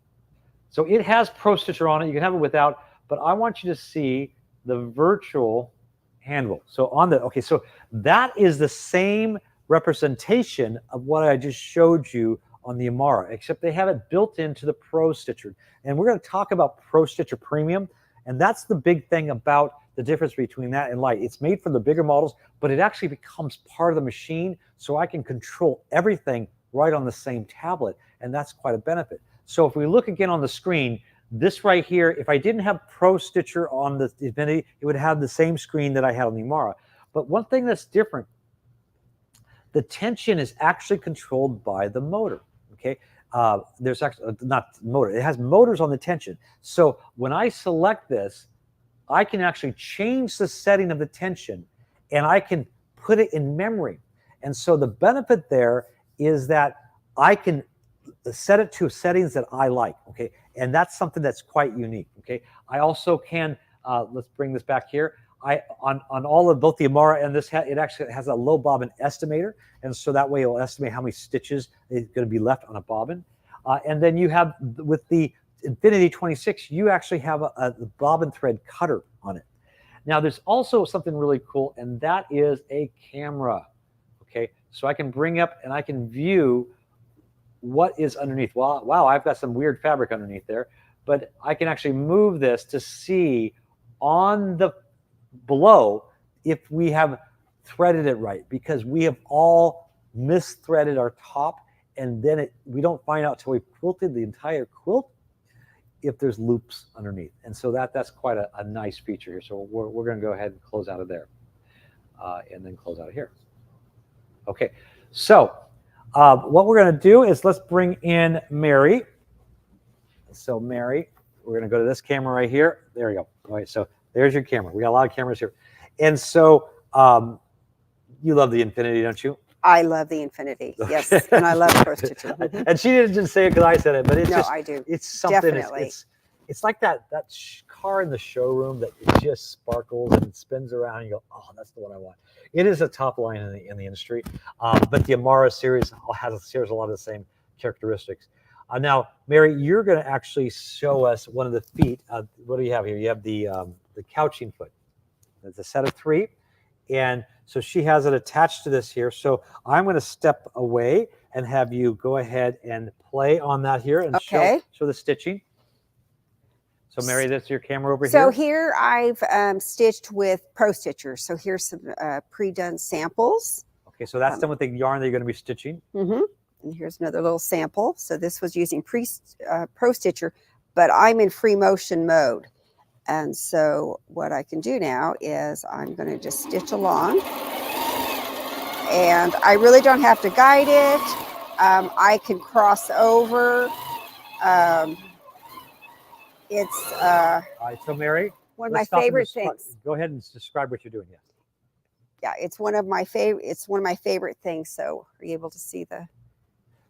it has Pro Stitcher on it. You can have it without, but I want you to see the virtual handle. So so that is the same representation of what I just showed you on the Amara, except they have it built into the Pro Stitcher. And we're going to talk about Pro Stitcher Premium, and that's the big thing about the difference between that and Lite. It's made for the bigger models, but it actually becomes part of the machine, so I can control everything right on the same tablet, and that's quite a benefit. So if we look again on the screen, this right here, if I didn't have Pro Stitcher on the Infinity, it would have the same screen that I had on the Amara. But one thing that's different, the tension is actually controlled by the motor. Okay, there's actually not motor. It has motors on the tension. So when I select this, I can actually change the setting of the tension, and I can put it in memory. And so the benefit there is that I can set it to settings that I like. Okay, and that's something that's quite unique. Okay, I also can. Let's bring this back here. On all of both the Amara and this, it actually has a low bobbin estimator, and so that way it'll estimate how many stitches is going to be left on a bobbin. And then you have with the Infinity 26, you actually have a bobbin thread cutter on it. Now there's also something really cool, and that is a camera. Okay, so I can bring up and I can view what is underneath. Well, wow, I've got some weird fabric underneath there, but I can actually move this to see on the below if we have threaded it right, because we have all misthreaded our top, and then we don't find out till we've quilted the entire quilt if there's loops underneath. And so that's quite a nice feature here. So we're going to go ahead and close out of there and then close out of here. Okay, so what we're going to do is let's bring in Mary. So Mary, we're going to go to this camera right here. There we go. All right, so there's your camera. We got a lot of cameras here. And so you love the Infinity, don't you? I love the Infinity, yes, and I love Pro Stitcher. And she didn't just say it because I said it, but it's just, I do. It's something. Definitely. It's like that car in the showroom that it just sparkles and spins around, and you go, oh, that's the one I want. It is a top line in the industry, but the Amara series shares a lot of the same characteristics. Now, Mary, you're going to actually show us one of the feet. What do you have here? You have the couching foot. It's a set of 3. And so she has it attached to this here. So I'm going to step away and have you go ahead and play on that here and show the stitching. So Mary, that's your camera over here. So here I've stitched with Pro Stitcher. So here's some pre-done samples. Okay, so that's done with the yarn that you're going to be stitching. Mm-hmm. And here's another little sample. So this was using Pro Stitcher, but I'm in free motion mode. And so what I can do now is I'm going to just stitch along. And I really don't have to guide it. I can cross over. It's all right, so Mary, one of my favorite things. Go ahead and describe what you're doing. Yes. Yeah, it's one of my favorite things. So are you able to see the?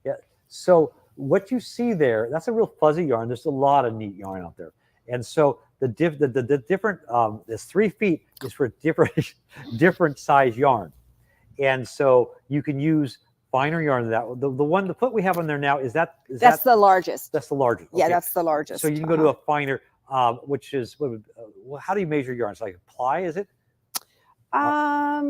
Yeah. So what you see there, that's a real fuzzy yarn. There's a lot of neat yarn out there, and so the different this 3 feet is for different size yarn, and so you can use finer yarn than that. The foot we have on there now that's the largest. That's the largest. Okay. Yeah, that's the largest. So you can go to a finer, which is how do you measure yarn? It's like ply, is it? Just I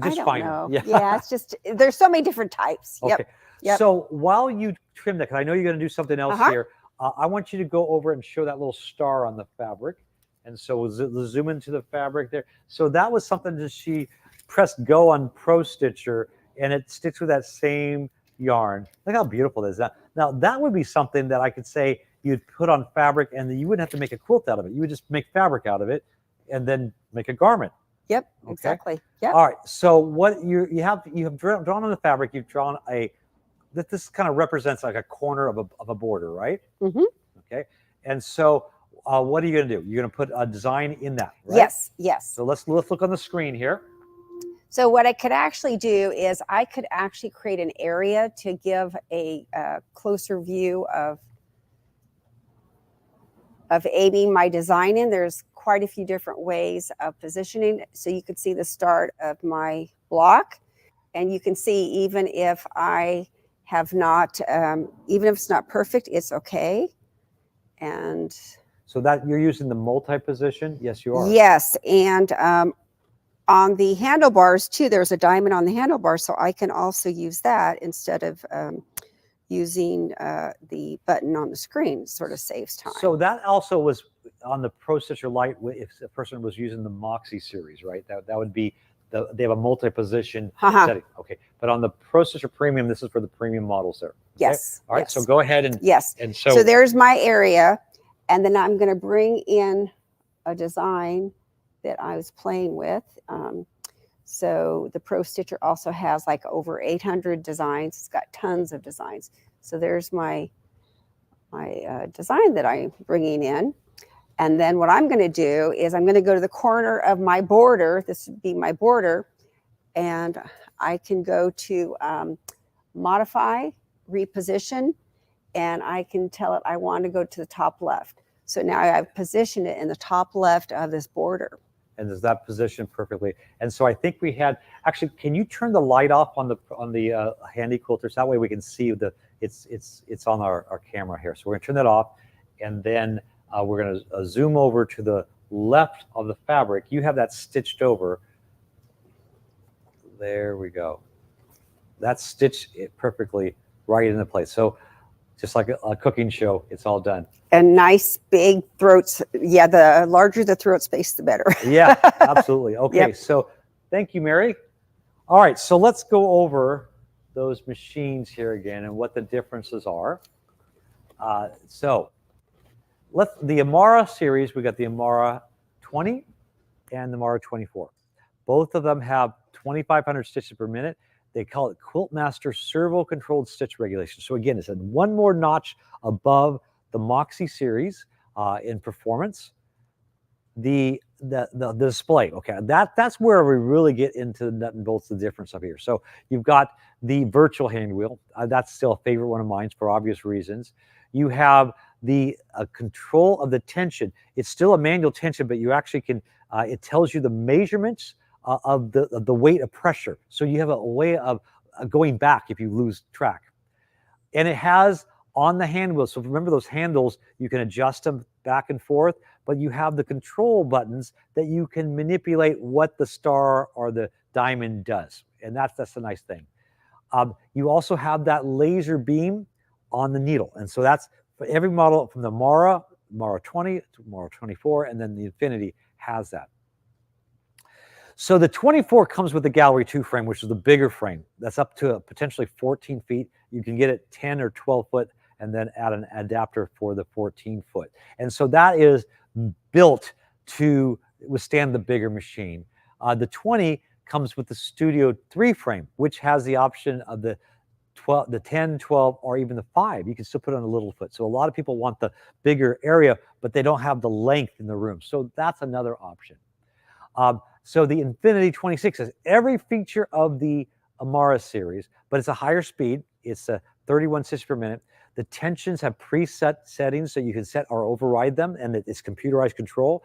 don't finer. know. Yeah, it's just there's so many different types. Okay. Yep. So while you trim that, because I know you're going to do something else here, I want you to go over and show that little star on the fabric. And so we'll zoom into the fabric there. So that was something that she pressed go on Pro Stitcher, and it sticks with that same yarn. Look how beautiful it is. Now that would be something that I could say you'd put on fabric, and then you wouldn't have to make a quilt out of it. You would just make fabric out of it, and then make a garment. Yep, Okay? exactly. Yep. All right. So what you have drawn on the fabric. You've drawn this kind of represents like a corner of a border, right? Mm-hmm. Okay. And so what are you going to do? You're going to put a design in that, right? Yes, yes. So let's look on the screen here. So what I could actually do is I could actually create an area to give a closer view of aiming my design in. There's quite a few different ways of positioning. So you could see the start of my block, and you can see even if I have not, even if it's not perfect, it's okay. And so that you're using the multi-position? Yes, you are. Yes, and on the handlebars too, there's a diamond on the handlebar, so I can also use that instead of using the button on the screen. Sort of saves time. So that also was on the Pro Stitcher Lite. If a person was using the Moxie series, right? That would be they have a multi-position setting. Okay, but on the Pro Stitcher Premium, this is for the premium models there. Okay? Yes. All right. Yes. So go ahead and and so there's my area, and then I'm going to bring in a design that I was playing with. So the Pro Stitcher also has like over 800 designs. It's got tons of designs. So there's my design that I'm bringing in. And then what I'm going to do is I'm going to go to the corner of my border. This would be my border. And I can go to modify, reposition, and I can tell it I want to go to the top left. So now I've positioned it in the top left of this border. And does that position perfectly? And so I think we had actually. Can you turn the light off on the handy quilters? That way we can see it's on our camera here. So we're gonna turn that off, and then we're gonna zoom over to the left of the fabric. You have that stitched over. There we go. That's stitched it perfectly right into place. So just like a cooking show, it's all done. And nice big throats. Yeah, the larger the throat space, the better. Yeah, absolutely. Okay, Yep. So thank you, Mary. All right, so let's go over those machines here again and what the differences are. So the Amara series, we got the Amara 20 and the Amara 24. Both of them have 2,500 stitches per minute. They call it Quiltmaster servo-controlled stitch regulation. So again, it's one more notch above the Moxie series in performance. The display, okay, that's where we really get into the nut and bolts, the difference up here. So you've got the virtual hand wheel. That's still a favorite one of mine for obvious reasons. You have the control of the tension. It's still a manual tension, but you actually can. It tells you the measurements of the weight of pressure. So you have a way of going back if you lose track. And it has on the hand wheel. So remember those handles, you can adjust them back and forth, but you have the control buttons that you can manipulate what the star or the diamond does. And that's the nice thing. You also have that laser beam on the needle. And so that's for every model from the Amara 20 to Amara 24, and then the Infinity has that. So the 24 comes with the Gallery 2 frame, which is the bigger frame. That's up to potentially 14 feet. You can get it 10 or 12 foot and then add an adapter for the 14 foot. And so that is built to withstand the bigger machine. The 20 comes with the Studio 3 frame, which has the option of the 10, 12, or even the 5. You can still put it on a little foot. So a lot of people want the bigger area, but they don't have the length in the room. So that's another option. So the Infinity 26 has every feature of the Amara series, but it's a higher speed. It's a 31 stitches per minute. The tensions have preset settings, so you can set or override them, and it's computerized control.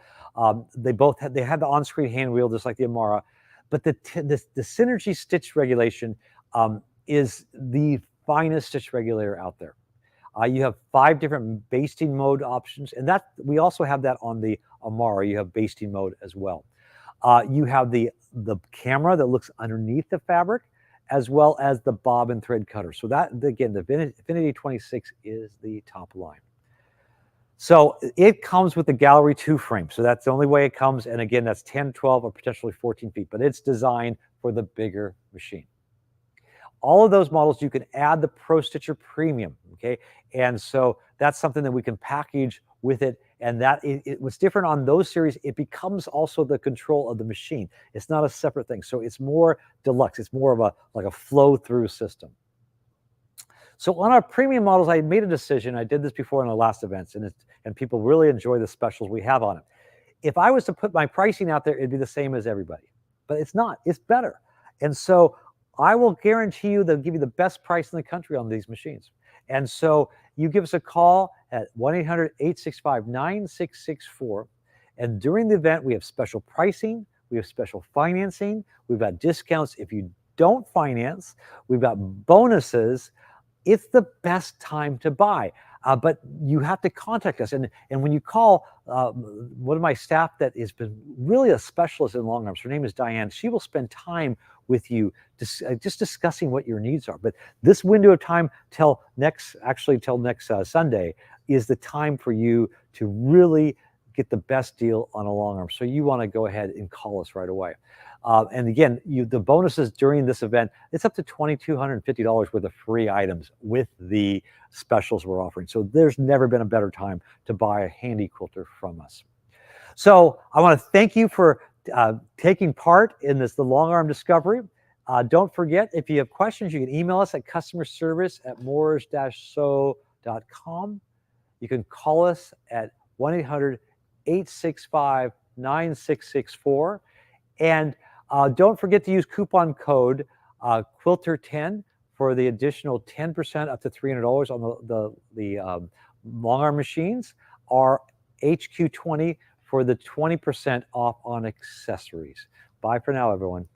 They have the on-screen hand wheel, just like the Amara, but the Synergy stitch regulation is the finest stitch regulator out there. You have 5 different basting mode options, and that we also have that on the Amara. You have basting mode as well. You have the camera that looks underneath the fabric, as well as the bobbin thread cutter. So that, again, the Infinity 26 is the top line. So it comes with the Gallery 2 frame. So that's the only way it comes. And again, that's 10, 12, or potentially 14 feet, but it's designed for the bigger machine. All of those models, you can add the Pro Stitcher Premium, okay? And so that's something that we can package with it. And that what's different on those series, it becomes also the control of the machine. It's not a separate thing. So it's more deluxe. It's more of like a flow through system. So on our premium models, I made a decision. I did this before in our last events, and people really enjoy the specials we have on it. If I was to put my pricing out there, it'd be the same as everybody, but it's not. It's better. And so I will guarantee you they'll give you the best price in the country on these machines. And so you give us a call at 1-800-865-9664. And during the event, we have special pricing, we have special financing, we've got discounts if you don't finance, we've got bonuses. It's the best time to buy. But you have to contact us. And when you call, one of my staff that has been really a specialist in long arms, her name is Diane, she will spend time with you just discussing what your needs are. But this window of time till next Sunday is the time for you to really get the best deal on a long arm. So you want to go ahead and call us right away. And again, the bonuses during this event, it's up to $2,250 worth of free items with the specials we're offering. So there's never been a better time to buy a handy quilter from us. So I want to thank you for taking part in the long arm discovery. Don't forget, if you have questions, you can email us at customerservice@moors-so.com. You can call us at 1-800-865-9664. And don't forget to use coupon code Quilter10 for the additional 10% up to $300 on the long arm machines, or HQ20 for the 20% off on accessories. Bye for now, everyone.